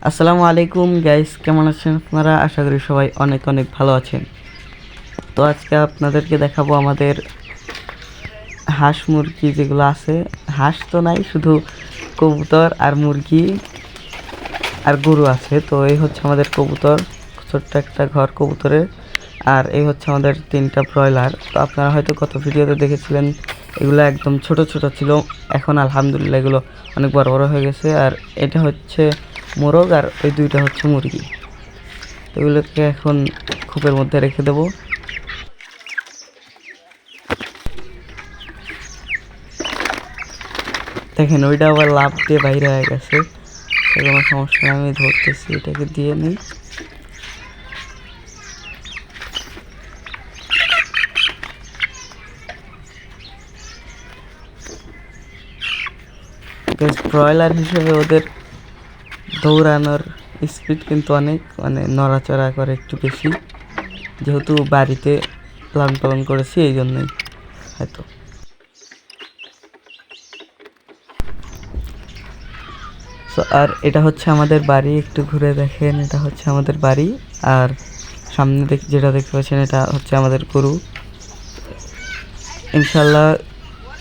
আসসালামু আলাইকুম গাইস, কেমন আছেন আপনারা? আশা করি সবাই অনেক অনেক ভালো আছেন। তো আজকে আপনাদেরকে দেখাবো আমাদের হাঁস মুরগি যেগুলো আছে। হাঁস তো নাই, শুধু কবুতর আর মুরগি আর গরু আছে। তো এই হচ্ছে আমাদের কবুতর, ছোট্ট একটা ঘর কবুতরের। আর এই হচ্ছে আমাদের 3টা ব্রয়লার। তো আপনারা হয়তো গত ভিডিওতে দেখেছিলেন এগুলো একদম ছোট ছোট ছিল, এখন আলহামদুলিল্লাহ এগুলো অনেক বড় বড় হয়ে গেছে। আর এটা হচ্ছে মোরগ আর ওই 2টা হচ্ছে মুরগি। এগুলোকে এখন খোপের মধ্যে রেখে দেব। দেখেন ওইটা আবার লাফ দিয়ে বাইরে হয়ে গেছে। কোনো সমস্যা নেই, আমি ধরতেছি, এটাকে দিয়ে নিই। ব্রয়লার হিসেবে ওদের দৌড়ানোর স্পিড কিন্তু অনেক, মানে নড়াচড়া করে একটু বেশি, যেহেতু বাড়িতে লালন পালন করেছি এই জন্যই হয়তো। সো আর এটা হচ্ছে আমাদের বাড়ি, একটু ঘুরে দেখেন, এটা হচ্ছে আমাদের বাড়ি। আর সামনে যেটা দেখতে পাচ্ছেন এটা হচ্ছে আমাদের গরু। ইনশাল্লাহ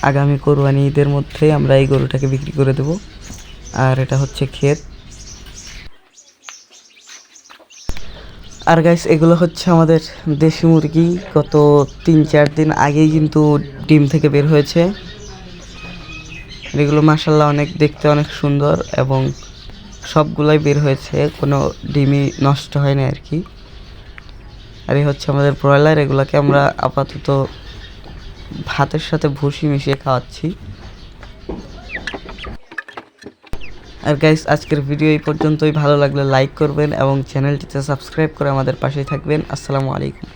আগামী কোরবানি ঈদের মধ্যেই আমরা এই গরুটাকে বিক্রি করে দেব। আর এটা হচ্ছে ক্ষেত। আর গাইস, এগুলো হচ্ছে আমাদের দেশি মুরগি। গত 3-4 দিন আগেই কিন্তু ডিম থেকে বের হয়েছে। এগুলো মাশাল্লাহ অনেক দেখতে অনেক সুন্দর এবং সবগুলাই বের হয়েছে, কোনো ডিমই নষ্ট হয় না আর কি। আর এই হচ্ছে আমাদের ব্রয়লার, এগুলোকে আমরা আপাতত ভাতের সাথে ভুসি মিশিয়ে খাওয়াচ্ছি। আর গাইস, আজকের ভিডিও এই পর্যন্তই। ভালো লাগলে লাইক করবেন এবং চ্যানেলটিতে সাবস্ক্রাইব করে আমাদের পাশেই থাকবেন। আসসালামু আলাইকুম।